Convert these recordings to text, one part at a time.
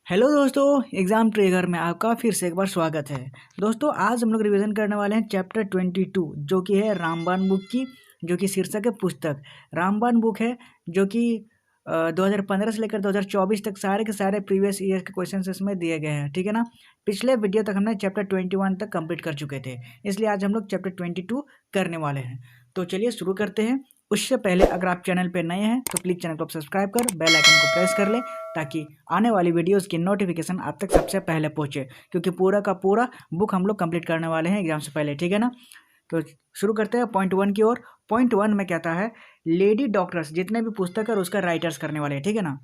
Hello दोस्तों, exam trigger में आपका फिर से एक बार स्वागत है। दोस्तों, आज हम लोग रिवीजन करने वाले हैं चैप्टर 22 जो कि है रामबाण बुक की, जो कि शीर्षक है पुस्तक। रामबाण बुक है जो कि 2015 से लेकर 2024 तक सारे के सारे प्रीवियस ईयर के क्वेश्चन इसमें दिए गए हैं। ठीक है ना। पिछले वीडियो तक हमने चैप्टर 21 तक कंप्लीट कर चुके थे, इसलिए आज हम लोग चैप्टर 22 करने वाले हैं। तो चलिए शुरू करते हैं। उससे पहले अगर आप चैनल पर नए हैं तो प्लीज़ चैनल को सब्सक्राइब कर बेल आइकन को प्रेस कर ले, ताकि आने वाली वीडियोस की नोटिफिकेशन आप तक सबसे पहले पहुंचे, क्योंकि पूरा का पूरा बुक हम लोग कंप्लीट करने वाले हैं एग्जाम से पहले। ठीक है ना। तो शुरू करते हैं पॉइंट 1 की ओर। पॉइंट 1 में कहता है लेडी डॉक्टर्स, जितने भी पुस्तक है उसका राइटर्स करने वाले हैं। ठीक है ना।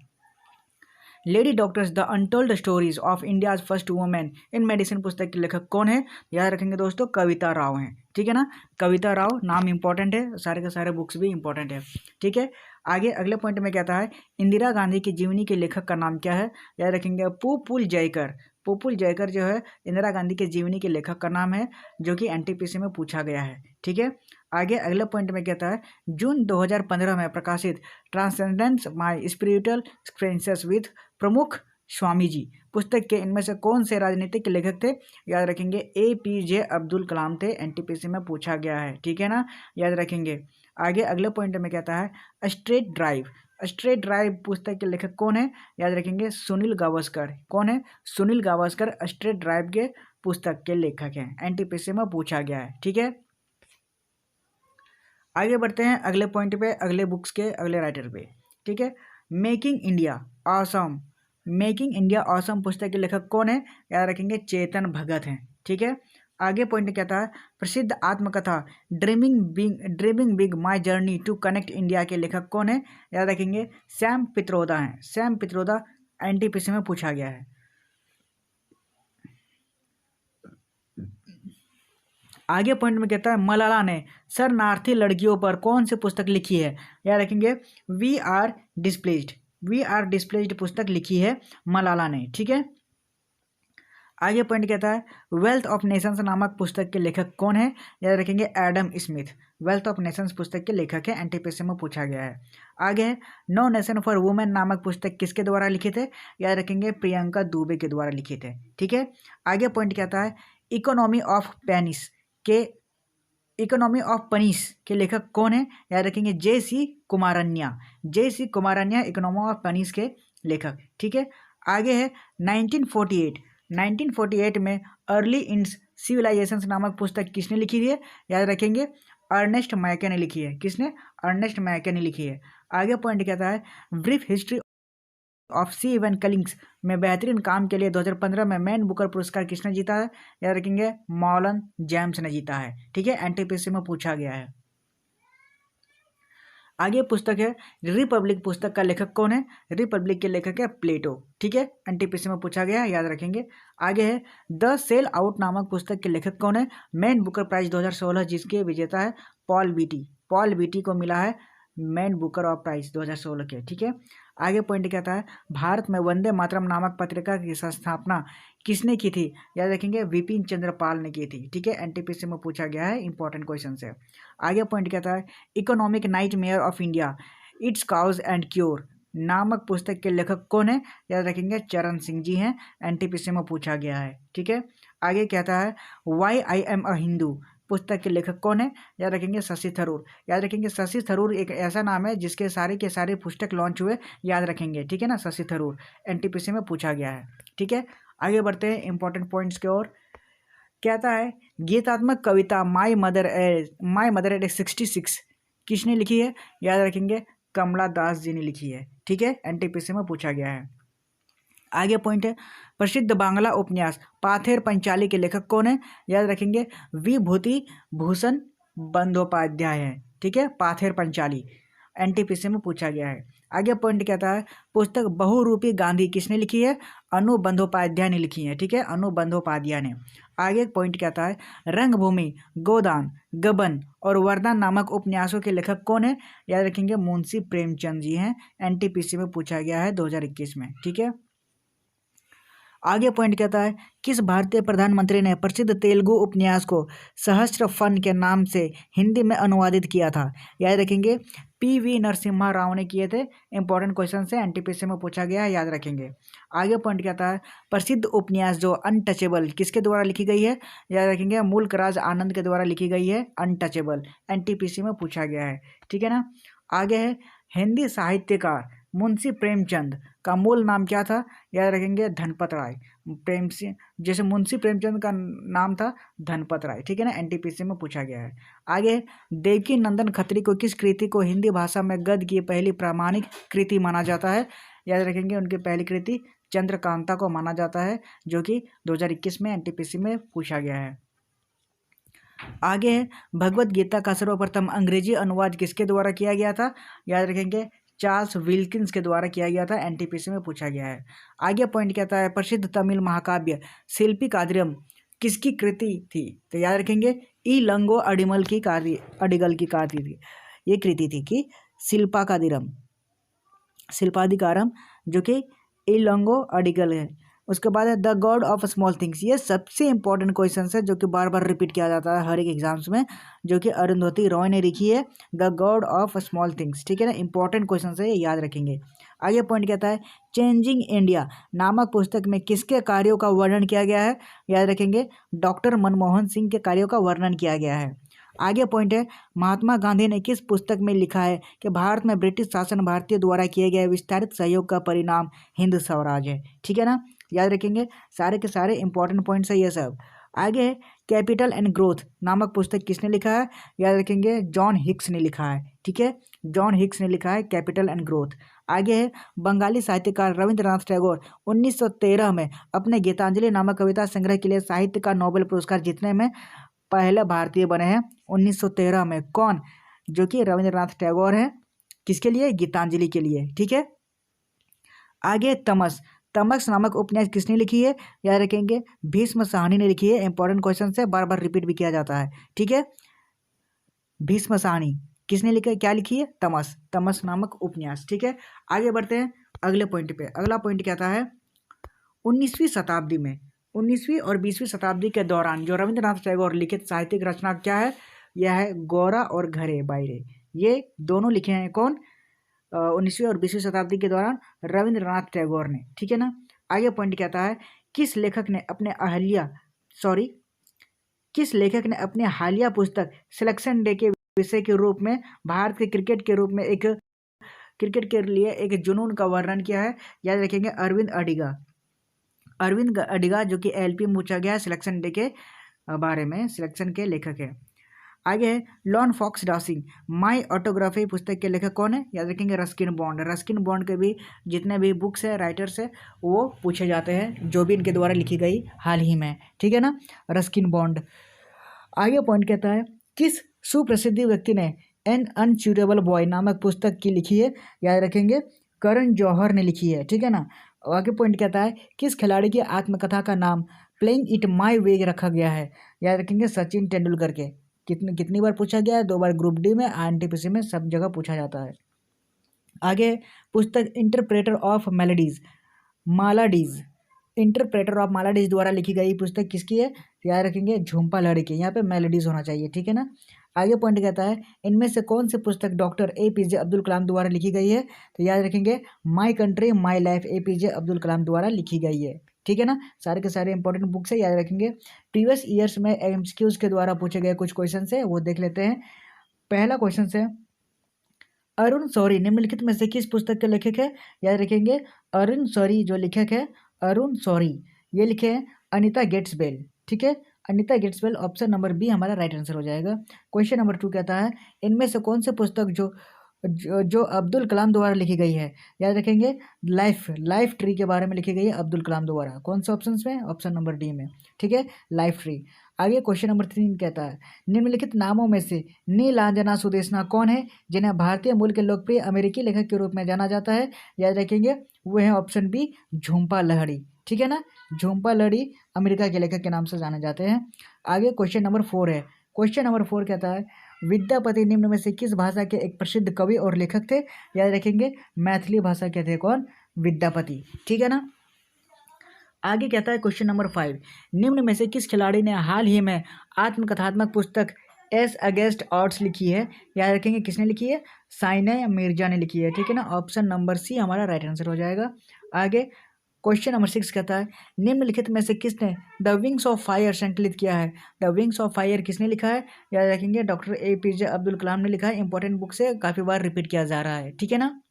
Lady doctors the untold stories of India's first women in medicine पुस्तक के लेखक कौन है? याद रखेंगे दोस्तों, कविता राव हैं। ठीक है ना। कविता राव नाम इंपॉर्टेंट है, सारे के सारे बुक्स भी इंपॉर्टेंट है। ठीक है। आगे अगले पॉइंट में कहता है इंदिरा गांधी की जीवनी के लेखक का नाम क्या है? याद रखेंगे पुपुल जयकर। पुपुल जयकर जो है इंदिरा गांधी के जीवनी के लेखक का नाम है, जो कि एनटीपीसी में पूछा गया है। ठीक है। आगे अगले पॉइंट में कहता है जून 2015 में प्रकाशित transcendence my spiritual experiences with प्रमुख स्वामी जी पुस्तक के इनमें से कौन से राजनीतिक लेखक थे? याद रखेंगे APJ अब्दुल कलाम थे, एनटीपीसी में पूछा गया है। ठीक है ना। याद रखेंगे। आगे अगले पॉइंट में कहता है स्ट्रेट ड्राइव। स्ट्रेट ड्राइव पुस्तक के लेखक कौन है? याद रखेंगे सुनील गावस्कर। कौन है? सुनील गावस्कर स्ट्रेट ड्राइव के पुस्तक के लेखक हैं, एनटीपीसी में पूछा गया है। ठीक है। आगे बढ़ते हैं अगले पॉइंट पे, अगले बुक्स के अगले राइटर पे। ठीक है। Making India awesome. Making India awesome पुस्तक के लेखक कौन है? याद रखेंगे चेतन भगत हैं। ठीक है। आगे पॉइंट कहता है प्रसिद्ध आत्मकथा dreaming big my journey to connect India के लेखक कौन है? याद रखेंगे सैम पित्रोदा हैं। सैम पित्रोदा एनटीपीसी में पूछा गया है। आगे पॉइंट में कहता है मलाला ने शरणार्थी लड़कियों पर कौन सी पुस्तक लिखी है? याद रखेंगे we are displaced. We are displaced पुस्तक लिखी है मलाला ने। ठीक है। आगे पॉइंट कहता है वेल्थ ऑफ नेशंस नामक पुस्तक के लेखक कौन है? याद रखेंगे Adam Smith. Wealth of Nations पुस्तक के लेखक है, एनटीपीसी में पूछा गया है। आगे है नो नेशन फॉर वुमेन नामक पुस्तक किसके द्वारा लिखे थे? याद रखेंगे प्रियंका दुबे के द्वारा लिखे थे। ठीक है। आगे पॉइंट कहता है इकोनॉमी ऑफ पेनिस के इकोनॉमी ऑफ पनीस के लेखक कौन है? याद रखेंगे JC कुमारन्या। JC कुमारन्या इकोनॉमी ऑफ पनीस के लेखक। ठीक है। आगे है 1948। 1948 में अर्ली इंड्स सिविलाइजेशंस नामक पुस्तक किसने लिखी है? याद रखेंगे अर्नेस्ट मैके ने लिखी है। किसने? अर्नेस्ट मैके ने लिखी है। आगे पॉइंट कहता है ब्रीफ हिस्ट्री ऑफ C. कलिंग्स में बेहतरीन काम के लिए 2015 में मैन बुकर पुरस्कार किसने जीता है? याद रखेंगे मॉलन जेम्स ने जीता है। ठीक है। एनटीपीसी में पूछा गया है। आगे पुस्तक है रिपब्लिक। पुस्तक का लेखक कौन है? रिपब्लिक के लेखक है प्लेटो। ठीक है। एनटीपीसी में पूछा गया है, याद रखेंगे। आगे है द सेल आउट नामक पुस्तक के लेखक कौन है? मैन बुकर प्राइज 2016 जिसके विजेता है पॉल बीटी। पॉल बीटी को मिला है मैन बुकर ऑफ प्राइज 2016 के। ठीक है। आगे पॉइंट कहता है भारत में वंदे मातरम नामक पत्रिका की स्थापना किसने की थी? याद रखेंगे विपिन चंद्र पाल ने की थी। ठीक है। एनटीपीसी में पूछा गया है, इंपॉर्टेंट क्वेश्चन है। आगे पॉइंट कहता है economic night mayor of India it's cause and cure नामक पुस्तक के लेखक कौन है? याद रखेंगे चरण सिंह जी हैं, एनटीपीसी में पूछा गया है। ठीक है। आगे कहता है why I am a Hindu पुस्तक के लेखक कौन है? याद रखेंगे शशि थरूर। याद रखेंगे शशि थरूर एक ऐसा नाम है जिसके सारे के सारे पुस्तक लॉन्च हुए, याद रखेंगे। ठीक है ना। शशि थरूर एनटीपीसी में पूछा गया है। ठीक है। आगे बढ़ते हैं इंपॉर्टेंट पॉइंट्स की ओर। कहता है गीतात्मक कविता माई मदर एट 66 किसने लिखी है? याद रखेंगे कमला दास जी ने लिखी है। ठीक है। एनटीपीसी में पूछा गया है। आगे पॉइंट है प्रसिद्ध बांग्ला उपन्यास पाथेर पंचाली के लेखक कौन है? याद रखेंगे विभूति भूषण बंदोपाध्याय है। ठीक है। पाथेर पंचाली एनटीपीसी में पूछा गया है। आगे पॉइंट कहता है पुस्तक बहुरूपी गांधी किसने लिखी है? अनु बंदोपाध्याय ने लिखी है। ठीक है। अनु बंदोपाध्याय ने। आगे पॉइंट कहता है रंगभूमि, गोदान, गबन और वरदान नामक उपन्यासों के लेखक कौन है? याद रखेंगे मुंशी प्रेमचंद जी हैं, एनटीपीसी में पूछा गया है 2021 में। ठीक है। आगे पॉइंट कहता है किस भारतीय प्रधानमंत्री ने प्रसिद्ध तेलुगु उपन्यास को सहस्त्र फन के नाम से हिंदी में अनुवादित किया था? याद रखेंगे पीवी नरसिम्हा राव ने किए थे। इंपॉर्टेंट क्वेश्चन से एनटीपीसी में पूछा गया है, याद रखेंगे। आगे पॉइंट कहता है प्रसिद्ध उपन्यास जो अनटचेबल किसके द्वारा लिखी गई है? याद रखेंगे मुल्क राज आनंद के द्वारा लिखी गई है अनटचेबल, एनटीपीसी में पूछा गया है, ठीक है ना। आगे है हिंदी साहित्यकार मुंशी प्रेमचंद का मूल नाम क्या था? याद रखेंगे धनपत राय। प्रेम से जैसे मुंशी प्रेमचंद का नाम था धनपत राय, ठीक है ना, एनटीपीसी में पूछा गया है। आगे देवकी नंदन खत्री को किस कृति को हिंदी भाषा में गद्य की पहली प्रामाणिक कृति माना जाता है? याद रखेंगे उनकी पहली कृति चंद्रकांता को माना जाता है, जो कि 2021 में एनटीपीसी में पूछा गया है। आगे है भगवत गीता का सर्वप्रथम अंग्रेजी अनुवाद किसके द्वारा किया गया था? याद रखेंगे चार्ल्स विल्किंस के द्वारा किया गया था, एनटीपीसी में पूछा गया है। आगे पॉइंट कहता है प्रसिद्ध तमिल महाकाव्य शिल्पी कादिरम किसकी कृति थी? तो याद रखेंगे इलंगो अडिगल की कृति थी। ये कृति थी कि शिल्पादिकारम जो कि इलंगो अडिगल है। उसके बाद है the god of small things. ये सबसे इंपॉर्टेंट क्वेश्चन है जो कि बार बार रिपीट किया जाता है हर एक एग्जाम्स में, जो कि अरुंधति रॉय ने लिखी है, the god of small things, ठीक है ना। इंपॉर्टेंट क्वेश्चन है, ये याद रखेंगे। आगे पॉइंट कहता है चेंजिंग इंडिया नामक पुस्तक में किसके कार्यों का वर्णन किया गया है? याद रखेंगे डॉक्टर मनमोहन सिंह के कार्यों का वर्णन किया गया है। आगे पॉइंट है महात्मा गांधी ने किस पुस्तक में लिखा है कि भारत में ब्रिटिश शासन भारतीय द्वारा किए गए विस्तारित सहयोग का परिणाम हिंद स्वराज है, ठीक है ना। याद रखेंगे सारे के सारे इंपॉर्टेंट पॉइंट्स है ये सब। आगे है कैपिटल एंड ग्रोथ नामक पुस्तक किसने लिखा है? याद रखेंगे जॉन हिक्स ने लिखा है, ठीक है, जॉन हिक्स ने लिखा है कैपिटल एंड ग्रोथ। आगे है बंगाली साहित्यकार रविंद्रनाथ टैगोर 1913 में अपने गीतांजलि नामक कविता संग्रह के लिए साहित्य का नोबेल पुरस्कार जीतने में पहले भारतीय बने हैं 1913 में। कौन? जो कि रविंद्रनाथ टैगोर हैं। किसके लिए? गीतांजलि के लिए, ठीक है। आगे तमस नामक उपन्यास किसने लिखी है? याद रखेंगे भीष्म साहनी ने लिखी है। इंपॉर्टेंट क्वेश्चन है, बार बार रिपीट भी किया जाता है, ठीक है। भीष्म साहनी किसने लिखा है? क्या लिखी है? तमस नामक उपन्यास, ठीक है। आगे बढ़ते हैं अगले पॉइंट पे। अगला पॉइंट कहता है 19वीं शताब्दी में 19वीं और 20वीं शताब्दी के दौरान जो रविंद्रनाथ टैगोर लिखित साहित्यिक रचना क्या है? यह है गोरा और घरे बायरे। ये दोनों लिखे हैं कौन? 19वीं और 20वीं शताब्दी के दौरान रविंद्रनाथ टैगोर ने, ठीक है ना। आगे पॉइंट कहता है किस लेखक ने अपने हालिया पुस्तक सिलेक्शन डे के विषय के रूप में भारत के क्रिकेट के लिए एक जुनून का वर्णन किया है? याद रखेंगे अरविंद अडिगा जो कि एलपी में पूछा गया है सिलेक्शन डे के बारे में, सिलेक्शन के लेखक है। आगे है लॉन फॉक्स डासिंग माई ऑटोग्राफी पुस्तक के लेखक कौन है? याद रखेंगे रस्किन बॉन्ड के भी जितने भी बुक्स है राइटर्स है वो पूछे जाते हैं जो भी इनके द्वारा लिखी गई हाल ही में, ठीक है ना, रस्किन बॉन्ड। आगे पॉइंट कहता है किस सुप्रसिद्ध व्यक्ति ने एन अनच्यूरेबल बॉय नामक पुस्तक की लिखी है? याद रखेंगे करण जौहर ने लिखी है, ठीक है ना। आगे पॉइंट कहता है किस खिलाड़ी की आत्मकथा का नाम प्लेइंग इट माई वे रखा गया है? याद रखेंगे सचिन तेंदुलकर के। कितनी बार पूछा गया है? 2 बार ग्रुप डी में, एनटीपीसी में, सब जगह पूछा जाता है। आगे पुस्तक इंटरप्रेटर ऑफ मालाडीज द्वारा लिखी गई पुस्तक किसकी है? याद रखेंगे झुम्पा लहरी की। यहाँ पे मेलोडीज होना चाहिए, ठीक है ना। आगे पॉइंट कहता है इनमें से कौन सी पुस्तक डॉक्टर एपीजे अब्दुल कलाम द्वारा लिखी गई है? तो याद रखेंगे my country my life APJ Abdul Kalam द्वारा लिखी गई है, ठीक है ना। सारे के सारे इंपॉर्टेंट बुक्स है, याद रखेंगे। प्रीवियस ईयर्स में एमसीक्यूज के द्वारा पूछे गए कुछ क्वेश्चन है वो देख लेते हैं। पहला क्वेश्चन है अरुण शौरी निम्नलिखित में से किस पुस्तक के लेखक है? याद रखेंगे अरुण शौरी जो लेखक है अरुण शौरी ये लिखे हैं अनीता गेट्सबेल, ठीक है, अनीता गेट्सबेल। ऑप्शन नंबर बी हमारा राइट आंसर हो जाएगा। क्वेश्चन नंबर 2 कहता है इनमें से कौन से पुस्तक जो अब्दुल कलाम द्वारा लिखी गई है? याद रखेंगे लाइफ ट्री के बारे में लिखी गई है अब्दुल कलाम द्वारा। कौन से ऑप्शन में? ऑप्शन नंबर डी में, ठीक है, लाइफ ट्री। आगे क्वेश्चन नंबर 3 कहता है निम्नलिखित नामों में से नीलांजना सुदेशना कौन है जिन्हें भारतीय मूल के लोकप्रिय अमेरिकी लेखक के रूप में जाना जाता है? याद रखेंगे वो है ऑप्शन बी झुम्पा लहरी, ठीक है ना। झुम्पा लहरी अमेरिका के लेखक के नाम से जाने जाते हैं। आगे क्वेश्चन नंबर 4 है। क्वेश्चन नंबर 4 कहता है विद्यापति निम्न में से किस भाषा के एक प्रसिद्ध कवि और लेखक थे? याद रखेंगे मैथिली भाषा के थे कौन? विद्यापति, ठीक है ना। आगे कहता है क्वेश्चन नंबर 5, निम्न में से किस खिलाड़ी ने हाल ही में आत्मकथात्मक पुस्तक एस अगेंस्ट ऑड्स लिखी है? याद रखेंगे किसने लिखी है? साइना मिर्जा ने लिखी है, ठीक है ना। ऑप्शन नंबर सी हमारा राइट आंसर हो जाएगा। आगे क्वेश्चन नंबर 6 कहता है, निम्नलिखित में से किसने द विंग्स ऑफ फायर संकलित किया है? द विंग्स ऑफ फायर किसने लिखा है? याद रखेंगे डॉक्टर APJ अब्दुल कलाम ने लिखा है। इंपॉर्टेंट बुक से काफ़ी बार रिपीट किया जा रहा है, ठीक है ना।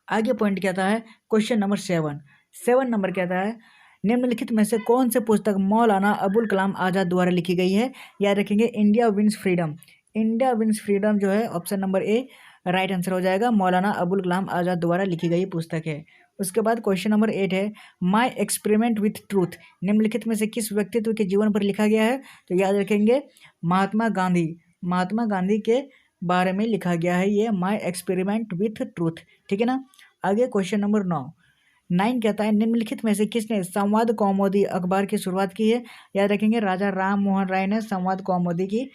आगे पॉइंट कहता है क्वेश्चन नंबर 7 नंबर कहता है, निम्नलिखित में से कौन से पुस्तक मौलाना अबुल कलाम आज़ाद द्वारा लिखी गई है? याद रखेंगे India wins freedom. India wins freedom जो है option number A right answer हो जाएगा, मौलाना अबुल कलाम आज़ाद द्वारा लिखी गई पुस्तक है। उसके बाद क्वेश्चन नंबर 8 है, माई एक्सपेरिमेंट विथ ट्रूथ निम्नलिखित में से किस व्यक्तित्व के जीवन पर लिखा गया है? तो याद रखेंगे महात्मा गांधी के बारे में लिखा गया है ये माई एक्सपेरिमेंट विथ ट्रूथ, ठीक है ना। आगे क्वेश्चन नंबर 9 कहता है, निम्नलिखित में से किसने संवाद कौमुदी अखबार की शुरुआत की है? याद रखेंगे राजा राम मोहन राय ने संवाद कौमुदी की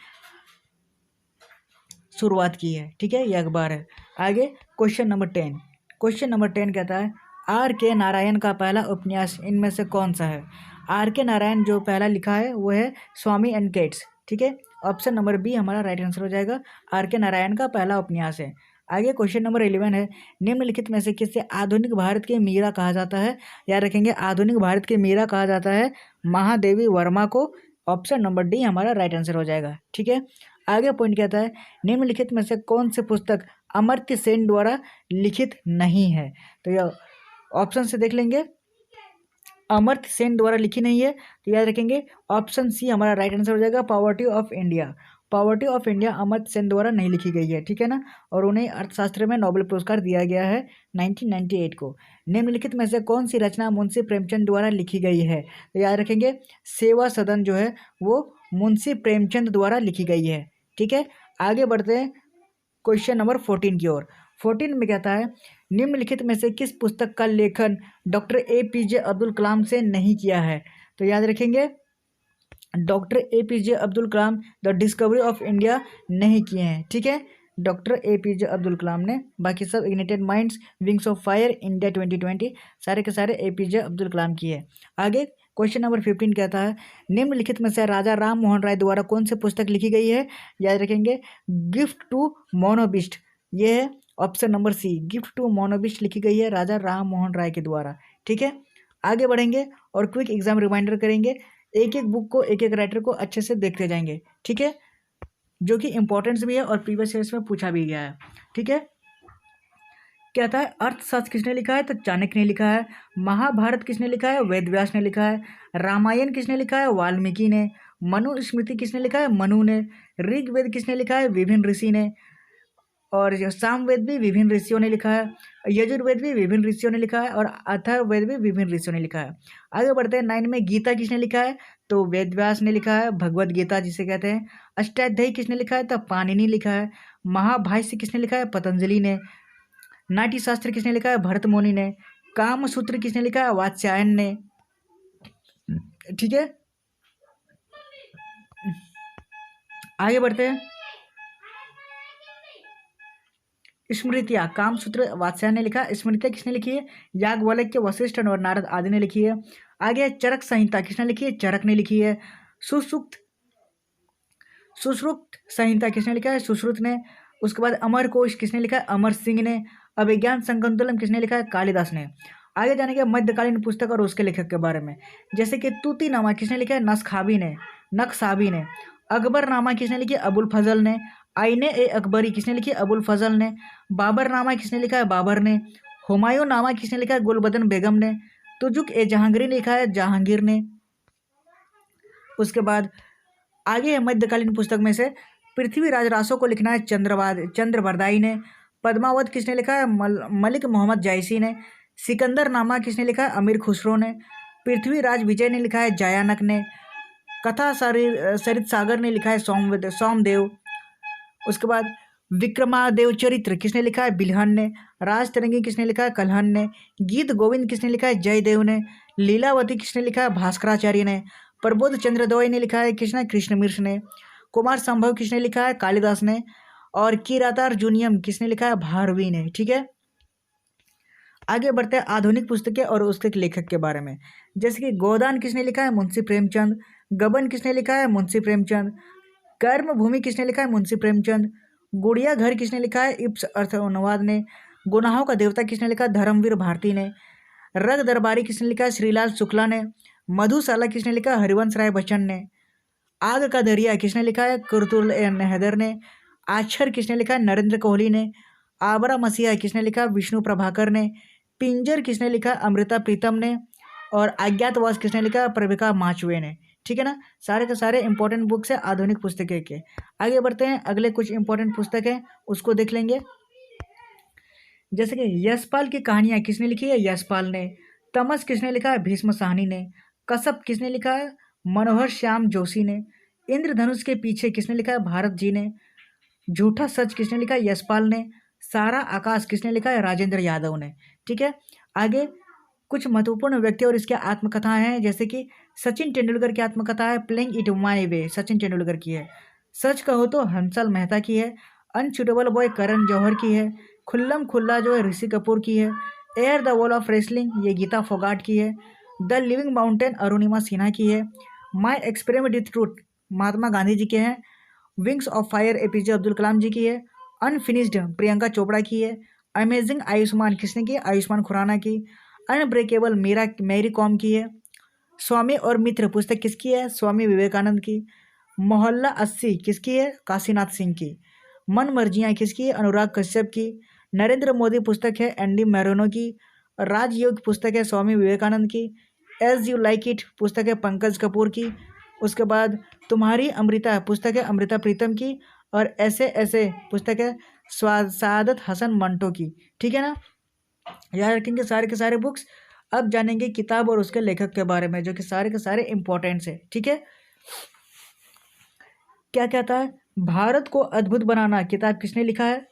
शुरुआत की है, ठीक है, यह अखबार है। आगे क्वेश्चन नंबर 10 कहता है, R.K. नारायण का पहला उपन्यास इनमें से कौन सा है? R.K. नारायण जो पहला लिखा है वो है स्वामी एंड केट्स, ठीक है। ऑप्शन नंबर बी हमारा राइट आंसर हो जाएगा, R.K. नारायण का पहला उपन्यास है। आगे क्वेश्चन नंबर 11 है, निम्नलिखित में से किसे आधुनिक भारत के मीरा कहा जाता है? याद रखेंगे आधुनिक भारत के मीरा कहा जाता है महादेवी वर्मा को। ऑप्शन नंबर डी हमारा राइट आंसर हो जाएगा, ठीक है। आगे पॉइंट कहता है, निम्नलिखित में से कौन सी पुस्तक अमर्त्य सेन द्वारा लिखित नहीं है? तो यह ऑप्शन से देख लेंगे, अमर्त्य सेन द्वारा लिखी नहीं है तो याद रखेंगे ऑप्शन सी हमारा राइट आंसर हो जाएगा, poverty of India Amartya Sen द्वारा नहीं लिखी गई है, ठीक है ना। और उन्हें अर्थशास्त्र में नोबेल पुरस्कार दिया गया है 1998 को। निम्नलिखित में से कौन सी रचना मुंशी प्रेमचंद द्वारा लिखी गई है? तो याद रखेंगे सेवा सदन जो है वो मुंशी प्रेमचंद द्वारा लिखी गई है, ठीक है। आगे बढ़ते हैं क्वेश्चन नंबर 14 की ओर। 14 में कहता है, निम्नलिखित में से किस पुस्तक का लेखन डॉक्टर APJ अब्दुल कलाम से नहीं किया है? तो याद रखेंगे doctor APJ Abdul Kalam the discovery of India नहीं किए हैं, ठीक है, डॉक्टर APJ अब्दुल कलाम ने। बाकी सब ignited minds, wings of fire, India 2020 सारे के सारे APJ अब्दुल कलाम की है। आगे क्वेश्चन नंबर 15 कहता है, निम्नलिखित में से राजा राम मोहन राय द्वारा कौन सी पुस्तक लिखी गई है? याद रखेंगे गिफ्ट टू मोनोबिस्ट, ये है option number C, gift to मोनोबिस्ट लिखी गई है राजा राम मोहन राय के द्वारा, ठीक है। आगे बढ़ेंगे और क्विक एग्जाम रिमाइंडर करेंगे, एक एक बुक को एक एक राइटर को अच्छे से देखते जाएंगे, ठीक है, जो कि इंपॉर्टेंस भी है और प्रीवियस ईयर्स में पूछा भी गया है, ठीक है। कहता है अर्थशास्त्र किसने लिखा है? तो चाणक्य ने लिखा है। महाभारत किसने लिखा है? वेद व्यास ने लिखा है। रामायण किसने लिखा है? वाल्मीकि ने। मनुस्मृति किसने लिखा है? मनु ने। ऋग्वेद किसने लिखा है? विभिन्न ऋषि ने। और सामवेद भी विभिन्न ऋषियों ने लिखा है। यजुर्वेद भी विभिन्न ऋषियों ने लिखा है और अथर्ववेद भी विभिन्न ऋषियों ने लिखा है। आगे बढ़ते हैं 9 में, गीता किसने लिखा है? तो वेद व्यास ने लिखा है, भगवद गीता जिसे कहते हैं। अष्टाध्यायी किसने लिखा है? तो पाणिनि लिखा है। महाभाष्य किसने लिखा है? पतंजलि ने। नाट्यशास्त्र किसने लिखा है? भरत मुनि ने। कामसूत्र किसने लिखा है? वात्स्यायन ने, ठीक है। आगे बढ़ते हैं, स्मृतियाँ, कामसूत्र वात्स्यायन ने लिखा। स्मृतियाँ किसने लिखी है? याज्ञवल्क्य, वशिष्ठ और नारद आदि ने लिखी है। आगे चरक संहिता किसने लिखी है? चरक ने लिखी है। सुश्रुत संहिता किसने लिखा है? सुश्रुत ने। उसके बाद अमरकोश किसने लिखा है? अमर सिंह ने। अभिज्ञान संकुंतलम किसने लिखा है? कालिदास ने। आगे जानेंगे मध्यकालीन पुस्तक और उसके लेखक के बारे में, जैसे कि तूतीनामा किसने लिखा है? नक्साबी ने। अकबरनामा किसने लिखी है? अबुल फजल ने। आईने ए अकबरी किसने लिखी है? अबुल फजल ने। बाबरनामा किसने लिखा है? बाबर ने। हुमायूं नामा किसने लिखा है? गुलबदन बेगम ने। तुजुक ए जहांगीरी ने लिखा है? जहांगीर ने। उसके बाद आगे है मध्यकालीन पुस्तक में से पृथ्वीराज रासो को लिखना है चंद्रबरदाई ने। पद्मावत किसने लिखा है? मलिक मोहम्मद जायसी ने। सिकंदर नामा किसने लिखा है? अमीर खुसरो ने। पृथ्वीराज विजय ने लिखा है जयानक ने। कथा सरित सागर ने लिखा है सोमदेव। उसके बाद विक्रमादेव चरित्र किसने लिखा है? बिल्हन ने। राज तरंगी किसने लिखा है? कल्हन ने। गीत गोविंद किसने लिखा है? जयदेव ने। लीलावती किसने लिखा है? भास्कराचार्य ने। प्रबोध चंद्रद्वय ने लिखा है? कृष्ण मिर्ष ने। कुमार संभव किसने लिखा है? कालिदास ने। और किरातार्जुनियम किसने लिखा है? भारवी ने, ठीक है। आगे बढ़ते हैं आधुनिक पुस्तकें और उसके लेखक के बारे में। जैसे कि गोदान किसने लिखा है? मुंशी प्रेमचंद। गबन किसने लिखा है? मुंशी प्रेमचंद। कर्म भूमि किसने लिखा है? मुंशी प्रेमचंद। गुड़िया घर किसने लिखा है? इब्स अर्थ अनुवाद ने। गुनाहों का देवता किसने लिखा? धर्मवीर भारती ने। रग दरबारी किसने लिखा? श्रीलाल शुक्ला ने। मधुशाला किसने लिखा? हरिवंश राय बच्चन ने। आग का दरिया किसने लिखा है? कुरतुल हैदर ने। आछर किसने लिखा है? नरेंद्र कोहली ने। आबरा मसीहा किसने लिखा? विष्णु प्रभाकर ने। पिंजर किसने लिखा? अमृता प्रीतम ने। और अज्ञातवास किसने लिखा? प्रभिका माचवे ने। ठीक है ना, सारे के सारे इंपॉर्टेंट बुक्स है आधुनिक पुस्तकें के। आगे बढ़ते हैं, अगले कुछ इंपॉर्टेंट पुस्तक है उसको देख लेंगे। जैसे कि यशपाल की कहानियां किसने लिखी है? यशपाल ने। तमस किसने लिखा है? भीष्म साहनी ने। कसब किसने लिखा है? मनोहर श्याम जोशी ने। इंद्रधनुष के पीछे किसने लिखा है? भारत जी ने। झूठा सच किसने लिखा है? यशपाल ने। सारा आकाश किसने लिखा है? राजेंद्र यादव ने। ठीक है, आगे कुछ महत्वपूर्ण व्यक्ति और इसके आत्मकथाएं हैं। जैसे कि सचिन तेंदुलकर की आत्मकथा है playing it my way, Sachin Tendulkar की है। सच कहो तो हंसल मेहता की है। अनशूटेबल बॉय करण जौहर की है। खुल्लम खुल्ला जो है ऋषि कपूर की है। Air the wall of wrestling ये गीता फोगाट की है। The living mountain Arunima Sinha की है। My experiment with truth Mahatma Gandhi ji के हैं। Wings of fire APJ Abdul Kalam ji की है। अनफिनिश्ड प्रियंका चोपड़ा की है। अमेजिंग आयुष्मान किसने की? आयुष्मान खुराना की। अनब्रेकेबल मीरा मैरी कॉम की है। स्वामी और मित्र पुस्तक किसकी है? स्वामी विवेकानंद की। मोहल्ला 80 किसकी है? काशीनाथ सिंह की। मन मर्जियाँ किसकी है? अनुराग कश्यप की। नरेंद्र मोदी पुस्तक है एंडी मैरोनो की। राजयोग पुस्तक है स्वामी विवेकानंद की। एज यू लाइक इट पुस्तक है पंकज कपूर की। उसके बाद तुम्हारी अमृता पुस्तक है अमृता प्रीतम की। और ऐसे ऐसे पुस्तक है सादत हसन मंटो की। ठीक है ना, याद रखेंगे सारे के सारे बुक्स। अब जानेंगे किताब और उसके लेखक के बारे में, जो कि सारे के सारे इंपॉर्टेंट्स है। ठीक है, क्या कहता है? भारत को अद्भुत बनाना किताब किसने लिखा है?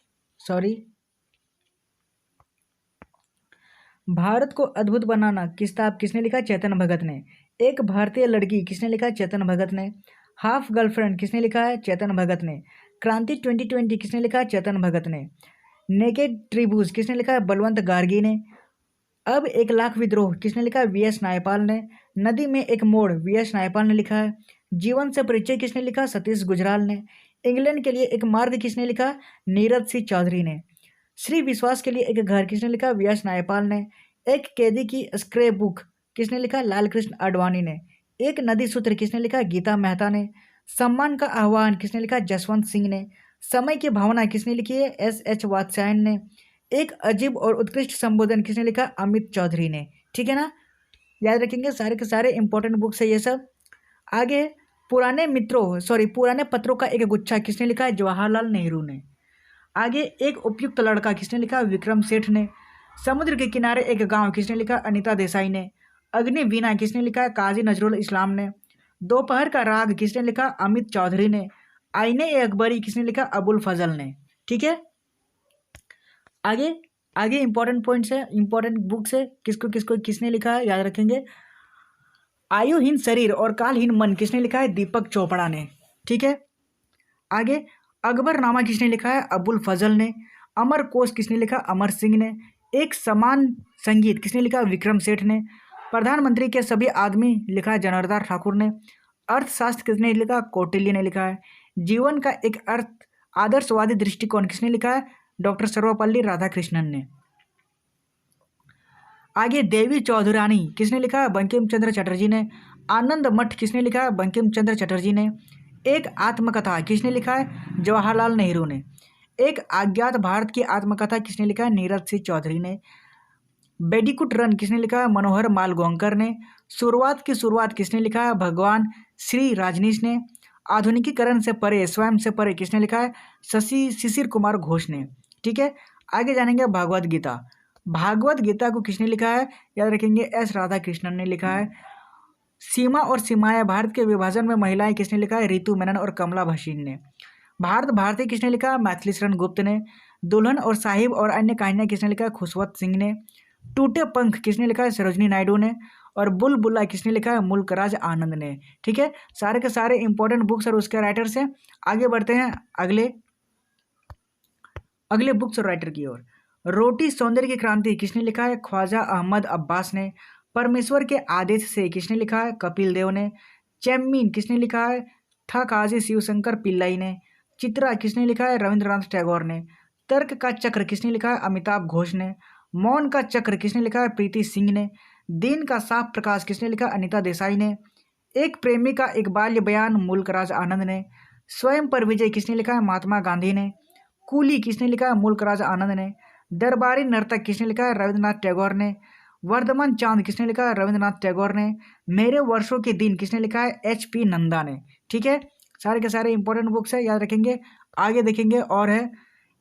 भारत को अद्भुत बनाना किताब किसने लिखा? चेतन भगत ने। एक भारतीय लड़की किसने लिखा? चेतन भगत ने। हाफ गर्लफ्रेंड किसने लिखा है? चेतन भगत ने। क्रांति 2020 किसने लिखा है? चेतन भगत ने। नेकेड ट्रिब्यूज किसने लिखा है? बलवंत गार्गी ने। अब 1 लाख विद्रोह किसने लिखा है? वीएस नायपाल ने। नदी में एक मोड़ वीएस नायपाल ने लिखा है। जीवन से परिचय किसने लिखा? सतीश गुजराल ने। इंग्लैंड के लिए एक मार्ग किसने लिखा? नीरज सिंह चौधरी ने। श्री विश्वास के लिए एक घर किसने लिखा? वीएस नायपाल ने। एक कैदी की स्क्रैप बुक किसने लिखा? लालकृष्ण आडवाणी ने। एक नदी सूत्र किसने लिखा? गीता मेहता ने। सम्मान का आह्वान किसने लिखा? जसवंत सिंह ने। समय की भावना किसने लिखी है? एस.एच. वात्स्यायन ने। एक अजीब और उत्कृष्ट संबोधन किसने लिखा? अमित चौधरी ने। ठीक है ना, याद रखेंगे सारे के सारे इंपॉर्टेंट बुक्स है ये सब। आगे पुराने पत्रों का एक गुच्छा किसने लिखा है? जवाहरलाल नेहरू ने। आगे एक उपयुक्त लड़का किसने लिखा? विक्रम सेठ ने। समुद्र के किनारे एक गांव किसने लिखा? अनीता देसाई ने। अग्नि वीणा किसने लिखा? काजी नजरुल इस्लाम ने। दोपहर का राग किसने लिखा? अमित चौधरी ने। आईने ए अकबरी किसने लिखा? अबुल फजल ने। ठीक है, आगे आगे इंपॉर्टेंट पॉइंट्स है, इंपॉर्टेंट बुक्स है, किसको किसको किसने लिखा है याद रखेंगे। आयुहीन शरीर और कालहीन मन किसने लिखा है? दीपक चोपड़ा ने। ठीक है, आगे अकबरनामा किसने लिखा है? अबुल फजल ने। अमर कोश किसने लिखा? अमर सिंह ने। एक समान संगीत किसने लिखा? विक्रम सेठ ने। प्रधानमंत्री के सभी आदमी लिखा है जनार्दन ठाकुर ने। अर्थशास्त्र किसने लिखा? कौटिल्य ने लिखा है। जीवन का एक आदर्शवादी दृष्टिकोण किसने लिखा है? डॉक्टर सर्वपल्ली राधाकृष्णन ने। आगे देवी चौधुरानी किसने लिखा है? बंकिम चंद्र चटर्जी ने। आनंद मठ किसने लिखा है? बंकिम चंद्र चटर्जी ने। एक आत्मकथा किसने लिखा है? जवाहरलाल नेहरू ने। एक अज्ञात भारत की आत्मकथा किसने लिखा है? नीरज सिंह चौधरी ने। बेडिकुट रन किसने लिखा है? मनोहर मालगोंकर ने। शुरुआत की शुरुआत किसने लिखा है? भगवान श्री राजनीश ने। आधुनिकीकरण से परे स्वयं से परे किसने लिखा है? शिशिर कुमार घोष ने। ठीक है, आगे जानेंगे भागवत गीता। भागवत गीता को किसने लिखा है याद रखेंगे? एस राधाकृष्णन ने लिखा है। सीमा और सीमाएं भारत के विभाजन में महिलाएं किसने लिखा है? रितु मेनन और कमला भसीन ने। भारत भारती किसने लिखा? मैथिली शरण गुप्त ने। दुल्हन और साहिब और अन्य कहानियां किसने लिखा है? खुशवंत सिंह ने। टूटे पंख किसने लिखा है? सरोजनी नायडू ने। और बुलबुला किसने लिखा है? मुल्कराज आनंद ने। ठीक है, सारे के सारे इंपॉर्टेंट बुक्स और उसके राइटर्स हैं। आगे बढ़ते हैं अगले बुक्स और राइटर की ओर। रोटी सौंदर्य की क्रांति किसने लिखा है? ख्वाजा अहमद अब्बास ने। परमेश्वर के आदेश से किसने लिखा है? कपिल देव ने। चैम्मीन किसने लिखा है? था काजी शिवशंकर पिल्लाई ने। चित्रा किसने लिखा है? रविंद्रनाथ टैगोर ने। तर्क का चक्र किसने लिखा है? अमिताभ घोष ने। मौन का चक्र किसने लिखा है? प्रीति सिंह ने। दिन का साफ प्रकाश किसने लिखा? अनिता देसाई ने। एक प्रेमी का एक बाल्य बयान मुल्कराज आनंद ने। स्वयं पर विजय किसने लिखा है? महात्मा गांधी ने। कूली किसने लिखा है? मुल्कराज आनंद ने। दरबारी नर्तक किसने लिखा है? रविंद्रनाथ टैगोर ने। वर्धमान चांद किसने लिखा है? रविंद्रनाथ टैगोर ने। मेरे वर्षों के दिन किसने लिखा है? HP नंदा ने। ठीक है, सारे के सारे इंपॉर्टेंट बुक्स है, याद रखेंगे। आगे देखेंगे और है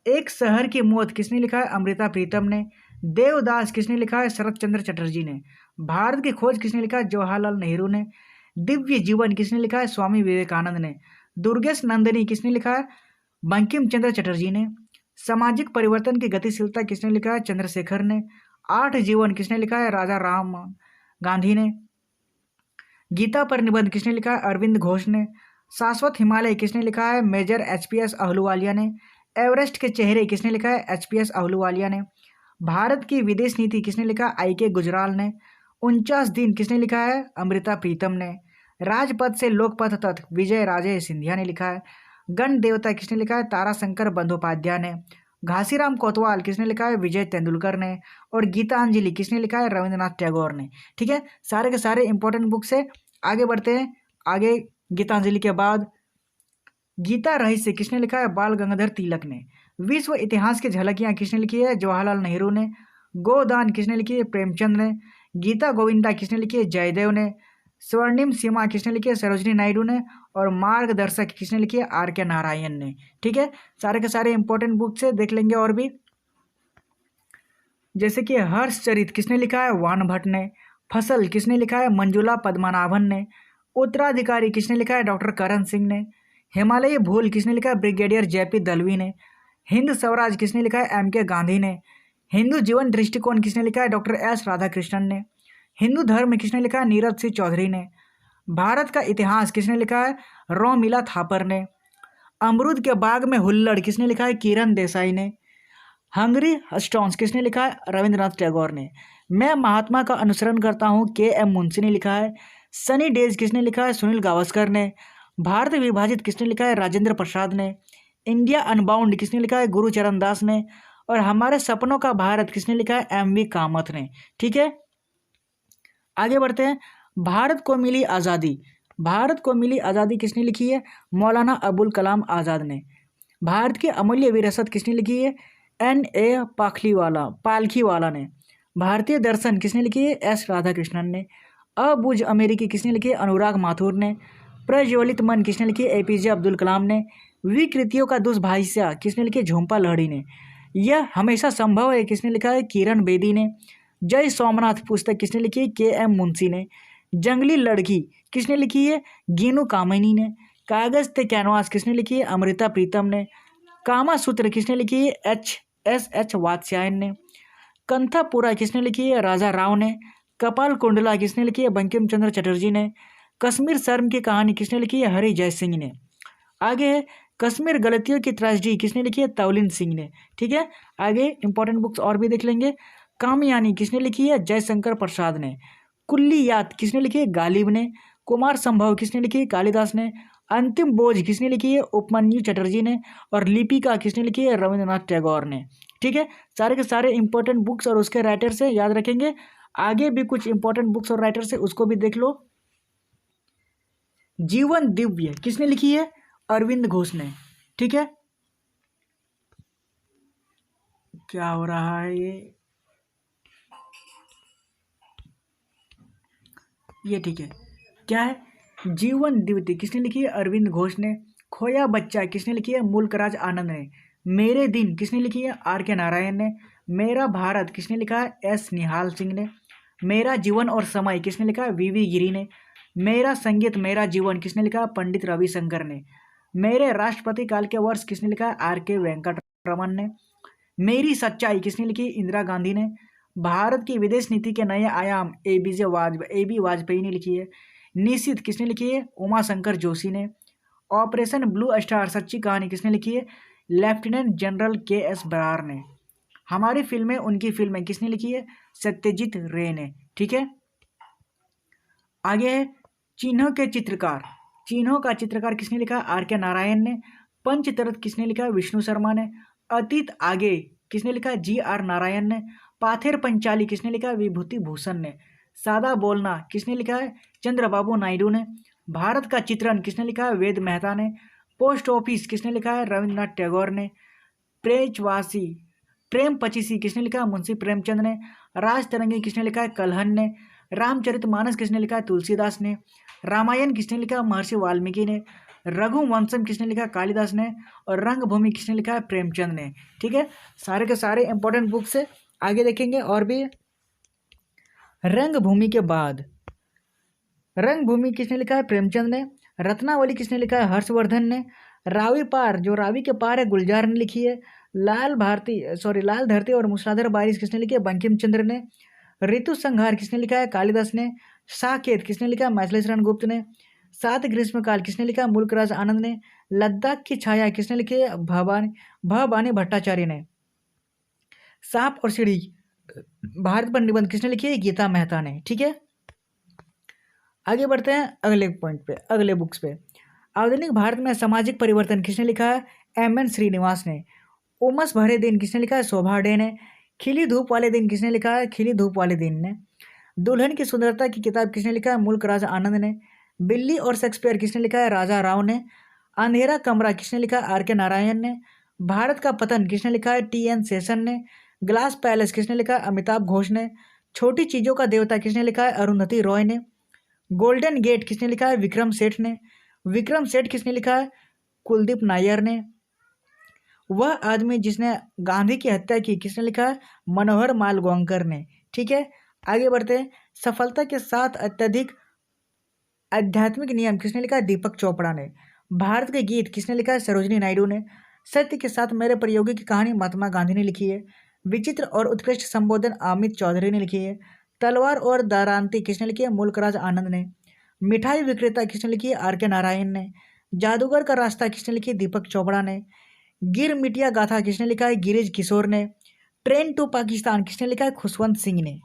एक शहर की मौत किसने लिखा है? अमृता प्रीतम ने। देवदास किसने लिखा है? शरत चंद्र चटर्जी ने। भारत की खोज किसने लिखा है? जवाहरलाल नेहरू ने। दिव्य जीवन किसने लिखा है? स्वामी विवेकानंद ने। दुर्गेश नंदिनी किसने लिखा है? बंकिम चंद्र चटर्जी ने। सामाजिक परिवर्तन की गतिशीलता किसने लिखा है? चंद्रशेखर ने। 8 जीवन किसने लिखा है? राजा राम गांधी ने। गीता पर निबंध किसने लिखा है? अरविंद घोष ने। शाश्वत हिमालय किसने लिखा है? मेजर HPS अहलूवालिया ने। एवरेस्ट के चेहरे किसने लिखा है? HPS अहलूवालिया ने। भारत की विदेश नीति किसने लिखा? IK गुजराल ने। 49 दिन किसने लिखा है? अमृता प्रीतम ने। राजपथ से लोकपथ तक विजय राजे सिंधिया ने लिखा है। गण देवता किसने लिखा है? ताराशंकर बंदोपाध्याय ने। घासीराम कोतवाल किसने लिखा है? विजय तेंदुलकर ने। और गीतांजलि किसने लिखा है? रविंद्रनाथ टैगोर ने। ठीक है, सारे के सारे इंपॉर्टेंट बुक्स है। आगे बढ़ते हैं। आगे गीतांजलि के बाद गीता रहस्य किसने लिखा है? बाल गंगाधर तिलक ने। विश्व इतिहास की झलकियां किसने लिखी है? जवाहरलाल नेहरू ने। गोदान किसने लिखी है? प्रेमचंद ने। गीता गोविंदा किसने लिखी है? जयदेव ने। स्वर्णिम सीमा किसने लिखी है? सरोजनी नायडू ने। और मार्गदर्शक किसने लिखी है? RK नारायण ने। ठीक है, सारे के सारे इंपॉर्टेंट बुक्स है, देख लेंगे। और भी जैसे कि हर्षचरित किसने लिखा है? वान भट्ट ने। फसल किसने लिखा है? मंजुला पद्मनाभन ने। उत्तराधिकारी किसने लिखा है? डॉक्टर करण सिंह ने। हिमालयी भूल किसने लिखा है? ब्रिगेडियर JP दलवी ने। हिंद स्वराज किसने लिखा है? MK गांधी ने। हिंदू जीवन दृष्टिकोण किसने लिखा है? डॉक्टर S राधाकृष्णन ने। हिंदू धर्म किसने लिखा है? नीरज सिंह चौधरी ने। भारत का इतिहास किसने लिखा है? रोमिला थापर ने। अमरूद के बाग में हुल्लड़ किसने लिखा है? किरण देसाई ने। हंगरी स्टोन्स किसने लिखा है? रविंद्रनाथ टैगोर ने। मैं महात्मा का अनुसरण करता हूँ, KM मुंशी ने लिखा है। सनी डेज किसने लिखा है? सुनील गावस्कर ने। भारत विभाजित किसने लिखा है? राजेंद्र प्रसाद ने। इंडिया अनबाउंड किसने लिखा है? गुरुचरण दास ने। और हमारे सपनों का भारत किसने लिखा है? MV कामत ने। ठीक है, आगे बढ़ते हैं। भारत को मिली आज़ादी, भारत को मिली आज़ादी किसने लिखी है? मौलाना अबुल कलाम आज़ाद ने। भारत की अमूल्य विरासत किसने लिखी है? NA पालखीवाला ने। भारतीय दर्शन किसने लिखी है? S राधाकृष्णन ने। अबुझ अमेरिकी किसने लिखी है? अनुराग माथुर ने। प्रज्वलित मन किसने लिखी है? APJ अब्दुल कलाम ने। विकृतियों का दुष्भाषा किसने लिखी है? झुम्पा लाहिड़ी ने। यह हमेशा संभव है किसने लिखा है? किरण बेदी ने। जय सोमनाथ पुस्तक किसने लिखी है? KM मुंशी ने। जंगली लड़की किसने लिखी है? गीनू कामिनी ने। कागज ते कैनवास किसने लिखी है? अमृता प्रीतम ने। कामा सूत्र किसने लिखी है? HSH वात्स्यायन ने। कंथापुरा किसने लिखी है? राजा राव ने। कपाल कुंडला किसने लिखी है? बंकिम चंद्र चटर्जी ने। कश्मीर शर्म की कहानी किसने लिखी है? हरि जय सिंह ने। आगे है कश्मीर गलतियों की त्रासदी किसने लिखी है? तवलिन सिंह ने। ठीक है, आगे इंपॉर्टेंट बुक्स और भी देख लेंगे। कामयानी किसने लिखी है? जयशंकर प्रसाद ने। कुल्लियात किसने लिखी है? गालिब ने। कुमार संभव किसने लिखी है? कालिदास ने। अंतिम बोझ किसने लिखी है? उपमन्यु चटर्जी ने। और लिपिका किसने लिखी है? रविंद्रनाथ टैगोर ने। ठीक है, सारे के सारे इंपॉर्टेंट बुक्स और उसके राइटर्स है, याद रखेंगे। आगे भी कुछ इंपॉर्टेंट बुक्स और राइटर्स है, उसको भी देख लो। जीवन दिव्य किसने लिखी है? अरविंद घोष ने। ठीक है, क्या हो रहा है ये ठीक है, क्या है? जीवन दिव्य किसने लिखी है? अरविंद घोष ने। खोया बच्चा किसने लिखी है? मुल्कराज आनंद ने। मेरे दिन किसने लिखी है? RK नारायण ने। मेरा भारत किसने लिखा है? S निहाल सिंह ने। मेरा जीवन और समय किसने लिखा है? VV गिरी ने। मेरा संगीत मेरा जीवन किसने लिखा है? पंडित रविशंकर ने। मेरे राष्ट्रपति काल के वर्ष किसने लिखा है? RK वेंकटरमन ने। मेरी सच्चाई किसने लिखी? इंदिरा गांधी ने। भारत की विदेश नीति के नए आयाम AB वाजपेयी ने लिखी है। निशित किसने लिखी है? उमा शंकर जोशी ने। ऑपरेशन ब्लू स्टार सच्ची कहानी किसने लिखी है? लेफ्टिनेंट जनरल KS बरार ने। हमारी फिल्में, उनकी फिल्में किसने लिखी है? सत्यजीत रे ने। ठीक है, आगे है चिन्हों के चित्रकार। चिन्हों का चित्रकार किसने लिखा? आर के नारायण ने। पंचतरत किसने लिखा? विष्णु शर्मा ने। अतीत आगे किसने लिखा? जी आर नारायण ने। पाथेर पंचाली किसने लिखा? विभूति भूषण ने। सादा बोलना किसने लिखा है? चंद्रबाबू नायडू ने। भारत का चित्रण किसने लिखा है? वेद मेहता ने। पोस्ट ऑफिस किसने लिखा है? रविन्द्रनाथ टैगोर ने। प्रेमवासी प्रेम पचीसी किसने लिखा है? मुंशी प्रेमचंद ने। राज तरंगी किसने लिखा है? कलहन ने। रामचरितमानस किसने लिखा है? तुलसीदास ने। रामायण किसने लिखा है? महर्षि वाल्मीकि ने। रघुवंशम किसने लिखा है? कालिदास ने। और रंगभूमि किसने लिखा है? प्रेमचंद ने। ठीक है, सारे के सारे इंपॉर्टेंट बुक्स है, आगे देखेंगे और भी। रंगभूमि के बाद रंगभूमि किसने लिखा है? प्रेमचंद ने। रत्नावली किसने लिखा है? हर्षवर्धन ने। रावी पार, जो रावी के पार है, गुलजार ने लिखी है। लाल धरती और मूसलाधार बारिश किसने लिखी है? बंकिम चंद्र ने। ऋतु संहार किसने लिखा है? कालिदास ने। साकेत किसने लिखा है? मैथिली शरण गुप्त ने। सात ग्रीष्मकाल किसने लिखा है? मुल्कराज आनंद ने। लद्दाख की छाया किसने लिखी है? भवानी भट्टाचार्य ने। सांप और सीढ़ी भारत पर निबंध किसने लिखी है? गीता मेहता ने। ठीक है, आगे बढ़ते हैं अगले पॉइंट पे, अगले बुक्स पे। आधुनिक भारत में सामाजिक परिवर्तन किसने लिखा है? एम.एन. श्रीनिवास ने। उमस भरे दिन किसने लिखा है? शोभा डे ने। खिली धूप वाले दिन किसने लिखा है? खिली धूप वाले दिन ने। दुल्हन की सुंदरता की किताब किसने लिखा है? मुल्कराज आनंद ने। बिल्ली और शेक्सपियर किसने लिखा है? राजा राव ने। अंधेरा कमरा किसने लिखा है? आर के नारायण ने। भारत का पतन किसने लिखा है? टी.एन. शेषन ने। ग्लास पैलेस किसने लिखा है? अमिताभ घोष ने। छोटी चीजों का देवता किसने लिखा है? अरुंधति रॉय ने। गोल्डन गेट किसने लिखा है? विक्रम सेठ ने। विक्रम सेठ किसने लिखा है? कुलदीप नायर ने। वह आदमी जिसने गांधी की हत्या की किसने लिखा है? मनोहर मालगोंकर ने। ठीक है, आगे बढ़ते हैं। सफलता के साथ अत्यधिक आध्यात्मिक नियम किसने लिखा है? दीपक चोपड़ा ने। भारत के गीत किसने लिखा है? सरोजिनी नायडू ने। सत्य के साथ मेरे प्रयोगी की कहानी महात्मा गांधी ने लिखी है। विचित्र और उत्कृष्ट संबोधन अमित चौधरी ने लिखी है। तलवार और दारांती किसने लिखी है? मुल्कराज आनंद ने। मिठाई विक्रेता किसने लिखी है? आर के नारायण ने। जादूगर का रास्ता किसने लिखी है? दीपक चोपड़ा ने। गिर मिटिया गाथा किसने लिखा है? गिरीश किशोर ने। ट्रेन टू पाकिस्तान किसने लिखा है? खुशवंत सिंह ने।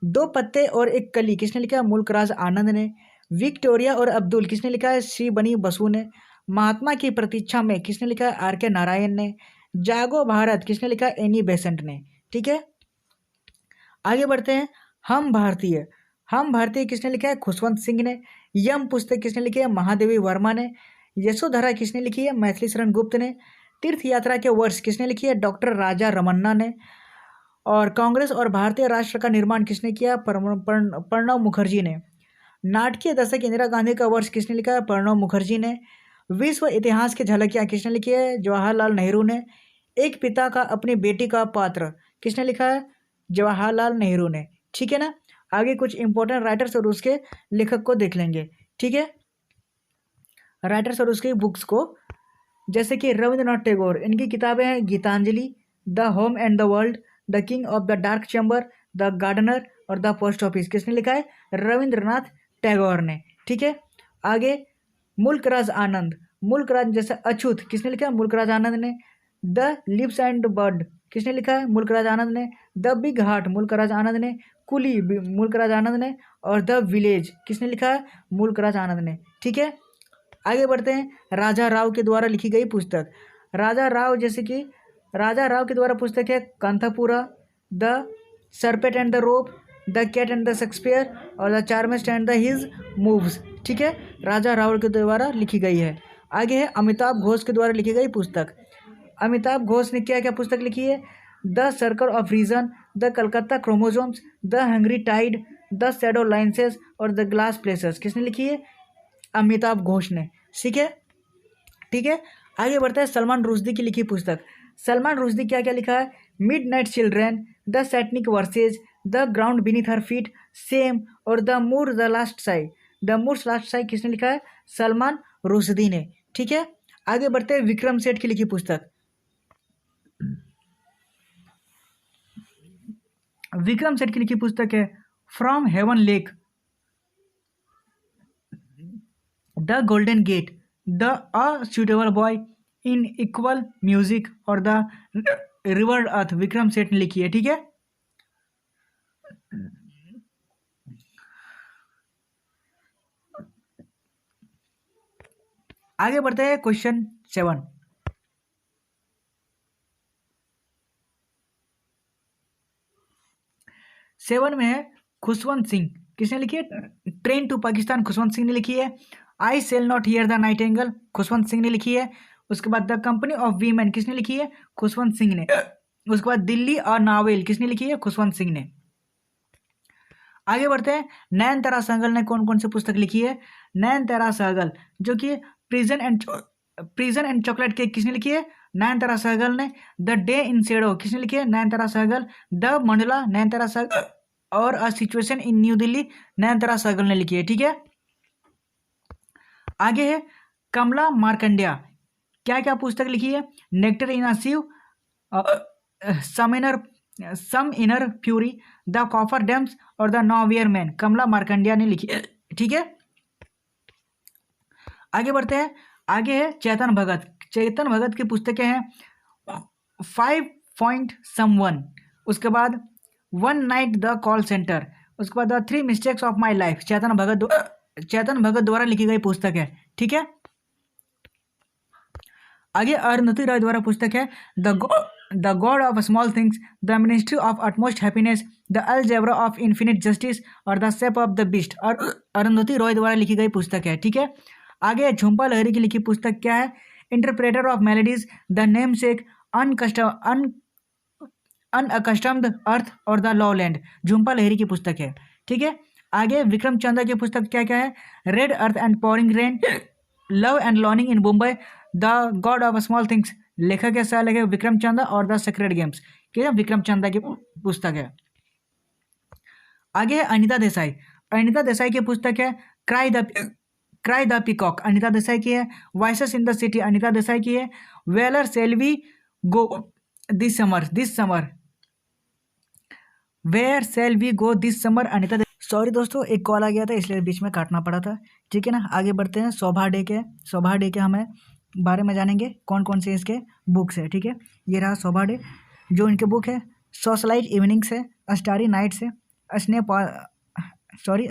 दो पत्ते और एक कली किसने लिखा है? मुल्कराज आनंद ने। विक्टोरिया और अब्दुल किसने लिखा है? श्री बनी बसु ने। महात्मा की प्रतीक्षा में किसने लिखा है? आर के नारायण ने। जागो भारत किसने लिखा है? एनी बेसेंट ने। ठीक है, आगे बढ़ते हैं। हम भारतीय किसने लिखा है? खुशवंत सिंह ने। यम पुस्तक किसने लिखी है? महादेवी वर्मा ने। यशोधरा किसने लिखी है? मैथिली शरण गुप्त ने। तीर्थ यात्रा के वर्ष किसने लिखी है? डॉक्टर राजा रमन्ना ने। और कांग्रेस और भारतीय राष्ट्र का निर्माण किसने किया? प्रणब मुखर्जी ने। नाटकीय दशक इंदिरा गांधी का वर्ष किसने लिखा है? प्रणब मुखर्जी ने। विश्व इतिहास की झलकियां किसने लिखी है? जवाहरलाल नेहरू ने। एक पिता का अपनी बेटी का पात्र किसने लिखा है? जवाहरलाल नेहरू ने। ठीक है ना, आगे कुछ इंपॉर्टेंट राइटर्स और उसके लेखक को देख लेंगे। ठीक है, राइटर्स और उसकी बुक्स को, जैसे कि रविंद्रनाथ टैगोर, इनकी किताबें हैं Gitanjali, the home and the world, the king of the dark chamber, the gardener और द पोस्ट ऑफिस। किसने लिखा है? रविंद्रनाथ टैगोर ने। ठीक है, आगे मुल्कराज आनंद, मुल्कराज जैसे अछूत किसने लिखा है? मुल्कराज आनंद ने। द लिव्स एंड बर्ड किसने लिखा है? मुल्कराज आनंद ने। द बिग हार्ट मुल्कराज आनंद ने। कुली मुल्कराज आनंद ने। और द विलेज किसने लिखा है? मुल्कराज आनंद ने। ठीक है, आगे बढ़ते हैं। राजा राव के द्वारा लिखी गई पुस्तक। राजा राव, जैसे कि राजा राव के द्वारा पुस्तक है Kanthapura, the serpent and the rope, the cat and the Shakespeare और the chessmaster and the his moves. ठीक है, राजा राव के द्वारा लिखी गई है। आगे है अमिताभ घोष के द्वारा लिखी गई पुस्तक। अमिताभ घोष ने क्या क्या पुस्तक लिखी है? The circle of reason, the Calcutta chromosomes, the hungry tide, the shadow lines और द ग्लास प्लेसेस। किसने लिखी है? अमिताभ घोष ने। ठीक है, ठीक है, आगे बढ़ते हैं। सलमान रुश्दी की लिखी पुस्तक। सलमान रुश्दी क्या क्या लिखा है? Midnight children, the satanic verses, the ground beneath her feet, same और the moor the last sigh. The moor's last sigh किसने लिखा है? सलमान रुश्दी ने। ठीक है, आगे बढ़ते हैं। विक्रम सेठ की लिखी पुस्तक। विक्रम सेठ की लिखी पुस्तक है from heaven lake, the golden gate, the a suitable boy, in equal music और the rivered earth Vikram Seth ने लिखी है। ठीक है, आगे बढ़ते हैं क्वेश्चन 7। सेवन में है खुशवंत सिंह, किसने लिखी है? ट्रेन टू पाकिस्तान खुशवंत सिंह ने लिखी है। I shall not hear the nightingale Khushwant Singh ने लिखी है। उसके बाद द कंपनी ऑफ वीमेन किसने लिखी है? खुशवंत सिंह ने। उसके बाद दिल्ली और नावेल किसने लिखी है? खुशवंत सिंह ने। आगे बढ़ते हैं, नयनतारा सहगल ने कौन कौन सी पुस्तक लिखी है? नयनतारा सहगल जो कि प्रिजन एंड चॉकलेट केक किसने लिखी है? नयनतारा सहगल ने। द डे इन शेडो किसने लिखी है? नयनतारा सहगल। द मंडला नयनतारा सहगल और a situation in new Delhi Nayantara Sahgal ने लिखी है। ठीक है, आगे है कमला मार्कंडिया, क्या क्या पुस्तक लिखी है? Nectar in a sieve, some inner fury, the coffer dams और the nowhere man Kamala Markandaya ने लिखी है। ठीक है, आगे बढ़ते हैं, आगे है चेतन भगत। चेतन भगत की पुस्तकें हैं 5 पॉइंट समवन, उसके बाद one night the call centre, उसके बाद the 3 mistakes of my life Chetan Bhagat द्वारा लिखी गई पुस्तक है। ठीक है, आगे अरुंधति रॉय द्वारा पुस्तक है the god of small things, the ministry of utmost happiness, the algebra of infinite justice और the shape of the beast, और अरुंधति रॉय द्वारा लिखी गई पुस्तक है। ठीक है, आगे झुम्पा लाहिरी की लिखी पुस्तक क्या है? Interpreter of melodies, the namesake, unaccustomed earth और द लॉलैंड झुम्पा लाहिरी की पुस्तक है। ठीक है, आगे विक्रम चंद्र की पुस्तक क्या क्या है? Red earth and pouring rain, love and learning in Mumbai, the god of small things लेखक के साथ लिखे विक्रम चंद्र और द सीक्रेट गेम्स क्या विक्रम चंद्र की पुस्तक है। आगे है अनिता देसाई। अनिता देसाई की पुस्तक है cry the peacock Anita Desai की है। Voices in the city Anita Desai की है। Where shall we go this summer where shall we go this summer Anita. Sorry दोस्तों, एक कॉल आ गया था इसलिए बीच में काटना पड़ा था। ठीक है ना, आगे बढ़ते हैं। शोभा डे के हमें बारे में जानेंगे कौन कौन से इसके बुक्स है। ठीक है, ये रहा शोभा डे, जो इनके बुक है सोशलाइट इवनिंग्स है, स्टारी नाइट्स है,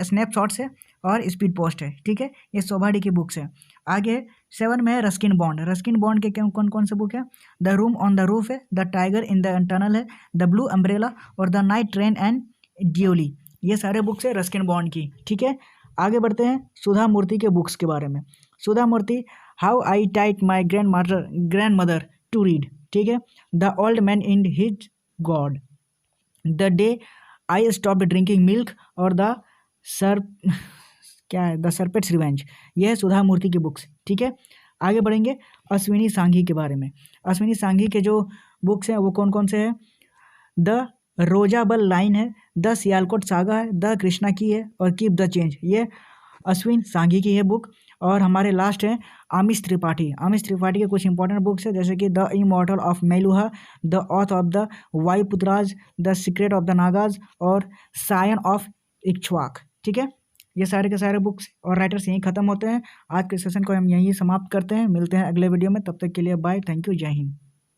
स्नैपशॉट्स है और स्पीड पोस्ट है। ठीक है, ये शोभा डे की बुक्स है। आगे 7 में है रस्किन बॉन्ड के कौन कौन से बुक है? The room on the roof है, the tiger in the tunnel है, द ब्लू अम्ब्रेला और the night train and Deoli, ये सारे बुक्स है रस्किन बॉन्ड की। ठीक है, आगे बढ़ते हैं सुधा मूर्ति के बुक्स के बारे में। Sudha Murty how I taught my grandmother to read. ठीक है, the old man in his god, the day I stop drinking milk और द सरपेट्स रिवेंज, यह है सुधा मूर्ति की बुक्स। ठीक है, आगे बढ़ेंगे अश्विनी सांघी के बारे में। अश्विनी सांघी के जो बुक्स हैं वो कौन कौन से हैं? द रोजाबल लाइन है, द सियालकोट सागा है, द कृष्णा की है और कीप द चेंज, ये अश्विन सांघी की है बुक। और हमारे लास्ट है आमिष त्रिपाठी के कुछ इंपॉर्टेंट बुक्स है जैसे कि the immortal of Meluha, the oath of the Vayuputras, the secret of the Nagas और सायन ऑफ इक्ष्वाक। ठीक है, ये सारे के सारे बुक्स और राइटर्स यहीं खत्म होते हैं। आज के सेशन को हम यहीं समाप्त करते हैं। मिलते हैं अगले वीडियो में, तब तक के लिए बाय, थैंक यू, जय हिंद।